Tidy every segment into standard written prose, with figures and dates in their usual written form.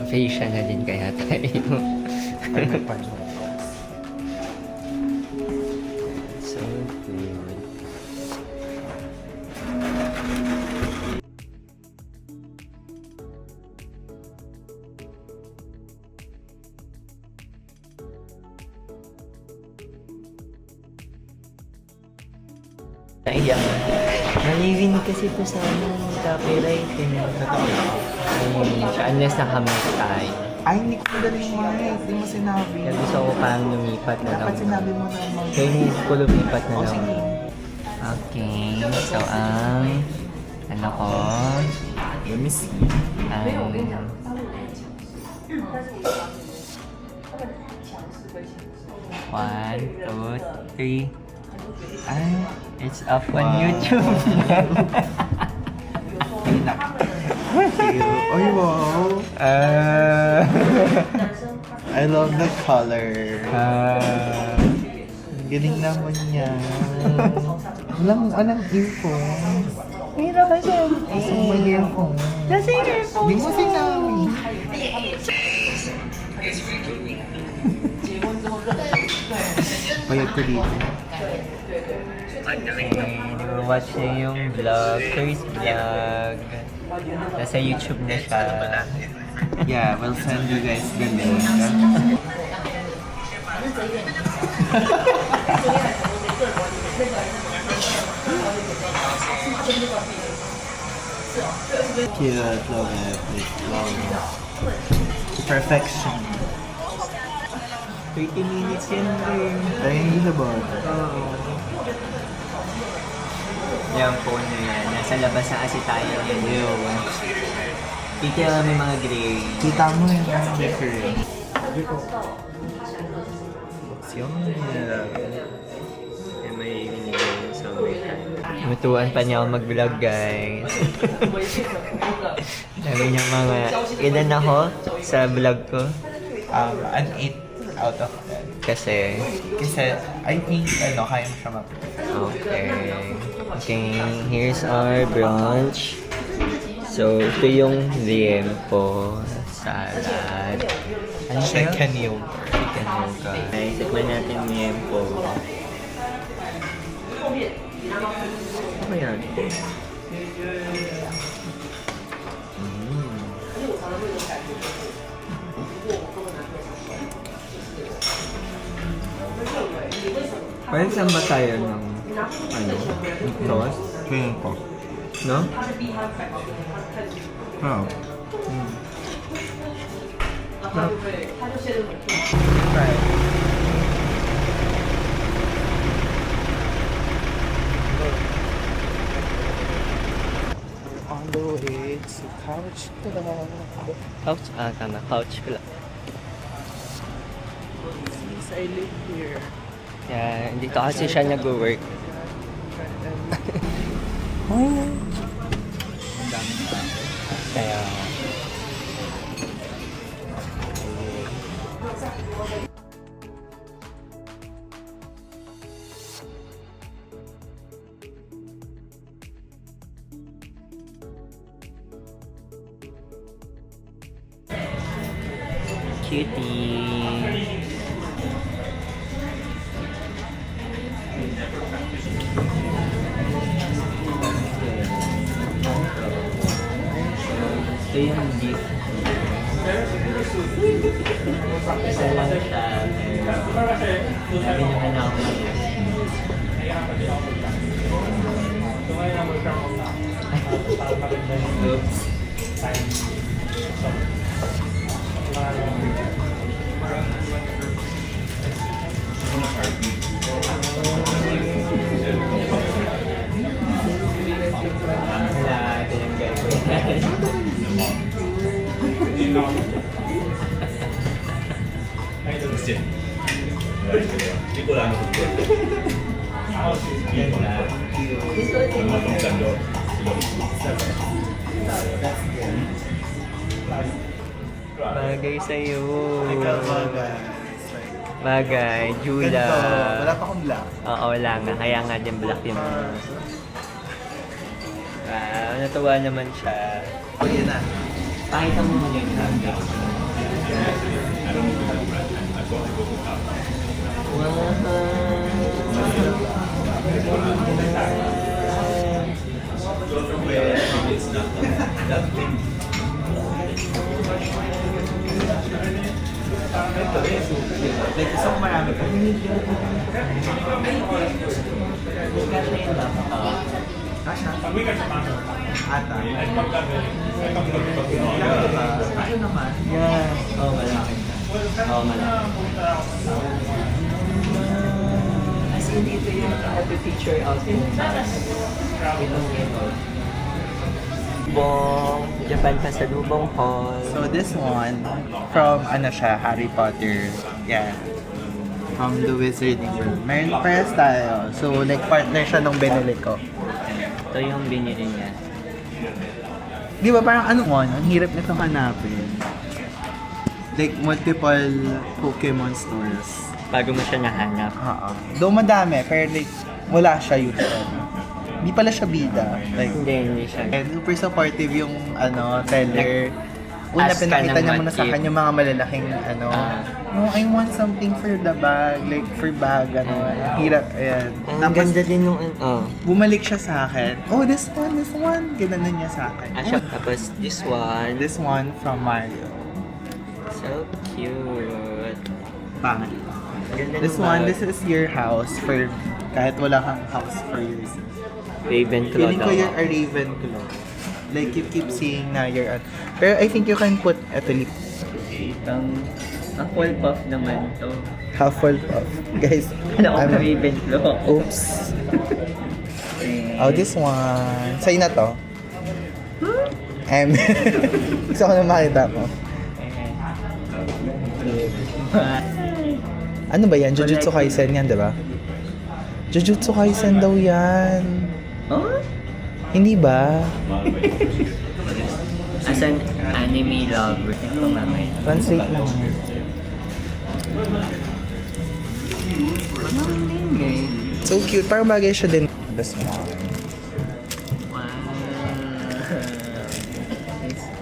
Facial na din kaya tayo. Ay, may panyo. So good. Naiyak. Nalirinig kasi ito sa copyright. Unless nakamit tayo. Ay, hindi ko madaling mahit. Hindi mo sinabi. Kaya gusto ko parang lumipat na lang. Dapat sinabi mo naman. Kaya hindi ko lumipat na O, lang. sige. Okay. So, ang ano ko, Let me see. One, two, three. Ay, It's up on Wow. YouTube. ay, nak. Ay, wow. I love the color. Galing naman niya. Walang earphone. Mira kasi. Gusto mo may earphone. Kasi earphone. Hindi mo sinabi. Payag ko dito. Watch niya yung vlog, first vlog. Nasa YouTube na siya. Yeah, we'll send you guys the link. Cute, love it, love it. Perfection. 30 minutes yan rin. Ay, hindi na ba? Yung phone na yan. Nasa labas na kasi tayo ngayon. Kita may mga gray. Kita mo yun ang different. Yung may hinigay sa Mutuan pa niya ako mag-vlog, guys. Sabi niya mga, ilan ako sa vlog ko? An 8 out of 10. Kasi, I think, kaya mo siya okay. Okay, here's our brunch. So, ito yung liempo, salad. Ano siya? Chicken yogurt. Chicken yogurt. Okay, tikman natin yung liempo. Ano yan? Parang saan ba tayo ng toast? Tingin ko. No? Oh. Try. On the way to Couch Club. Couch? Ah, tama. Couch ko lang. Since I live here. Kaya, dito kasi siya nag-work. Ang dami na. Kaya, cutie. Ito yung beef. Isa lang siya. Sabi naman ako oops. Wala, ito yung gagawin. Bagay sa'yo. Bagay, Jula. Wala pa akong black. Oo, wala nga. Kaya nga din black yung wow, natuwa naman siya. O, yun na. Pakita mo muna yung vlog. Ata. Ano naman? Yeah. Oo, malaki. Oo, malaki. As in, ito yung picture out mo. Itong ito. Bong, Japan Pasalubong Hall. So this one, from ano siya, Harry Potter. Yeah. From the Wizarding World. Meron parehas tayo. So like partner siya nung binili ko. Ito yung binili niya. Di ba parang ano mo, ang hirap nito hanapin. Like multiple Pokemon stores. Bago mo siya nahanap. Oo. Though madami, pero like wala siya yun. Hindi pala siya bida. Like, Hindi siya. and super supportive yung ano, seller. Una Ask ka pinakita ng niya muna sa motif. akin yung mga malalaking ano, oh, I want something for the bag, like for bag, ano, hirap, ayan. Ang ganda din yung Bumalik siya sa akin, oh, this one, ginanon niya sa akin. Tapos this one. This one from Mario. So cute. Pangit. Ganda This ng one, bag. this is your house for, kahit wala kang house for yourself. Ravenclaw Feeling ko daw you're ako. a Ravenclaw. Like, you keep seeing na you're a... Pero I think you can put eto lip. Ang full puff naman to. Half full of. Guys, Ano ako I'm- Ravenclaw? Oops. Oh, this one. Sa'yo na to. Gusto ko na makita mo. Ano ba yan? Jujutsu Kaisen yan, di ba? Jujutsu Kaisen daw yan. Oh? Hindi ba? As an anime lover. Ito mamay. Translate lang. So cute. Parang bagay siya din. This one. Wow.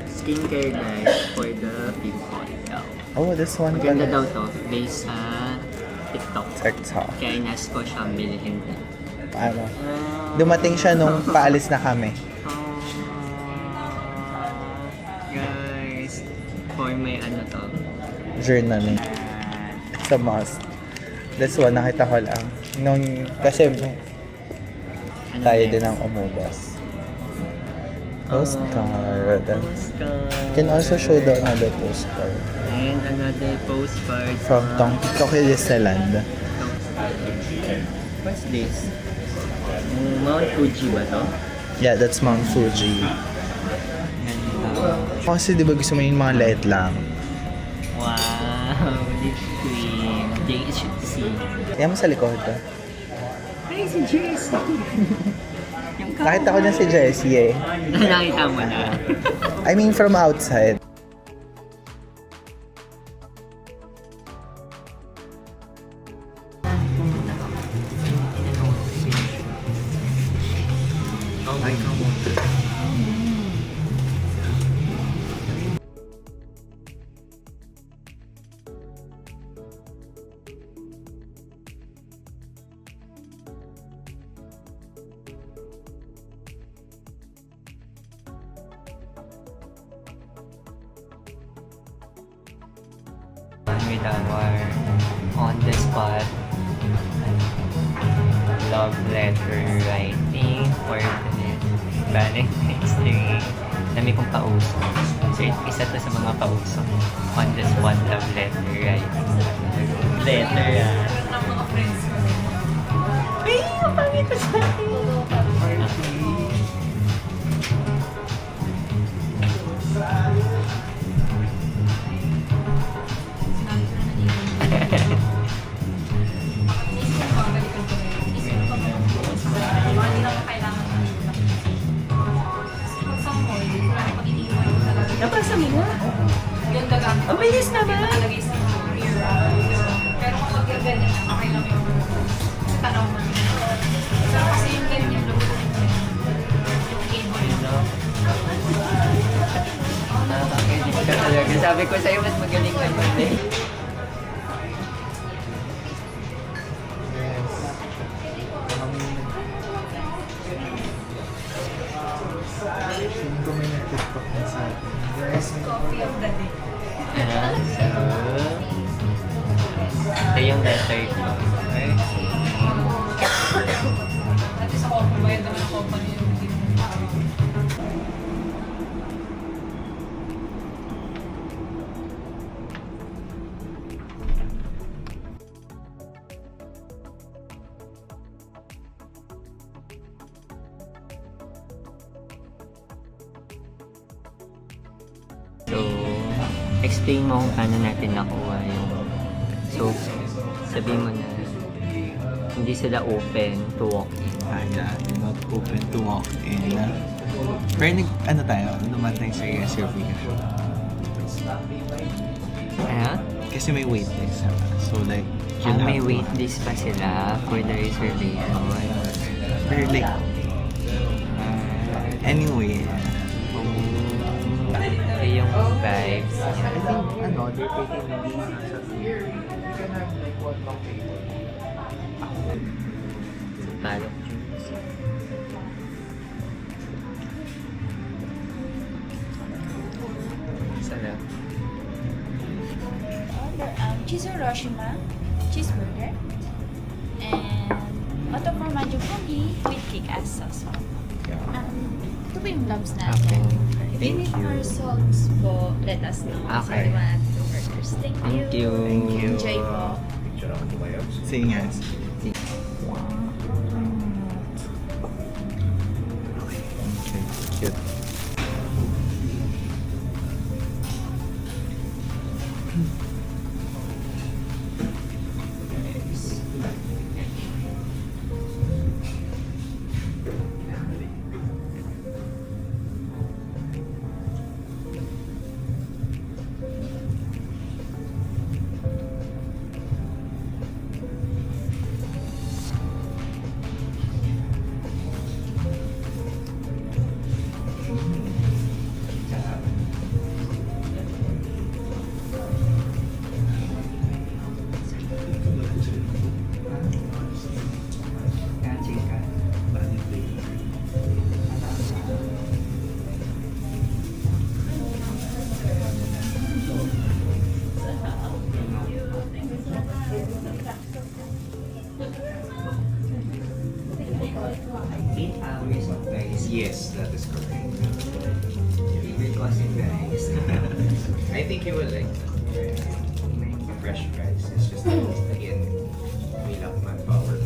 Skincare guys for the pimple daw. Oh, this one Maganda daw pala. to. Based sa TikTok. TikTok. Kaya inas ko siyang bilhin. Ano? Dumating siya nung paalis na kami. Guys, for may ano to. Journaling. It's a must. This one, nakita ko lang. Nung, kasi Ano tayo next? din ang umubas. Postcard. Postcard. Can also show the another postcard. And another postcard From Tokyo Disneyland. What's this? Mount Fuji ba to? Yeah, that's Mount Fuji. Ganda. Kasi di ba gusto mo yung mga light lang? Wow, lip cream. JHC. Yan mo sa likod to. Ay, si JC. Nakita ko na si Jessie eh. Nakita mo na. I mean from outside. Oh my God. With our on the spot love letter writing for the Valentine's Day. Dami kong pauso. So, isa to sa mga pauso. On the spot love letter writing. Letter Ay, ang pangit na sa akin. Napasa mo na? Ang bilis naman! Pero kapag yung ganyan, okay lang yung tanaw mo. Pero kasi yung ganyan, Nakakakinig ka talaga. Sabi ko sa'yo, mas magaling ka man eh. Feeling ko may nag-tiktok na sa atin. Guys, coffee of the day. So, ito yung letter ko. explain mo kung paano natin nakuha yung... So, sabihin mo na hindi sila open to walk in. Yeah, not open to walk in. Pero ano tayo, dumating sa reservation. Ano? Kasi may waitlist. So like, May waitlist pa sila for the reservation. Pero like, anyway, Yung vibes. I think, ano, they're taking me sa Palok juice. Sarap. Order cheese Hiroshima, cheeseburger, and auto formaggio pogi with kick-ass sauce. Ito po yung lumps Okay. natin. If you need more salts po, let us know. Okay. So, we want to burgers. Thank you. Thank you. Thank you. Enjoy po. Say yes. Okay, cute. Yes, that is correct. Because in guys. I think you will like fresh fries. It's just that, again, we love manpower.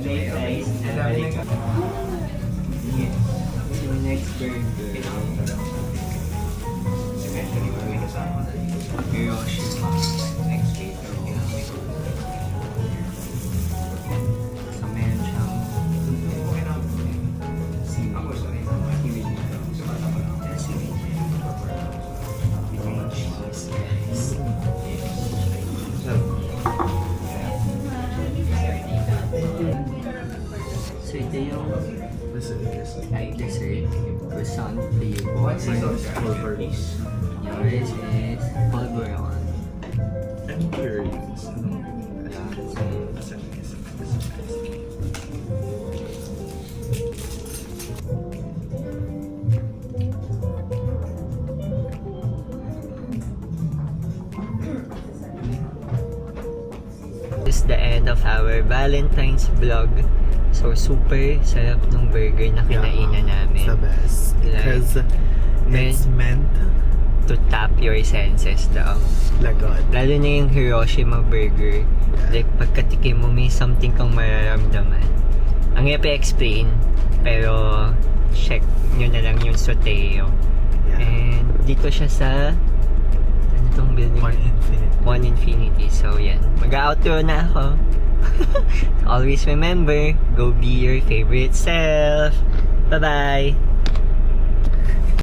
May price na balik. Yes. So next burger. Eventually, when we kasama na Hiroshima. next week. So meron siyang Ako sa rin. So ito yung side dessert. Croissant flavor. What's this on? Yours is Polvoron. I'm curious. This is the end of our Valentine's vlog. So super sarap ng burger na kinainan namin. The best. Because it's meant To tap your senses daw. lagot. Lalo na yung Hiroshima burger. Like pagkatikim mo may something kang mararamdaman. Ang hirap i-explain, pero check nyo na lang yung Soteo. Yeah. And dito siya sa ano tong building? One Infinity. So yan. Mag-outro na ako. Always remember, go be your favorite self. Bye-bye!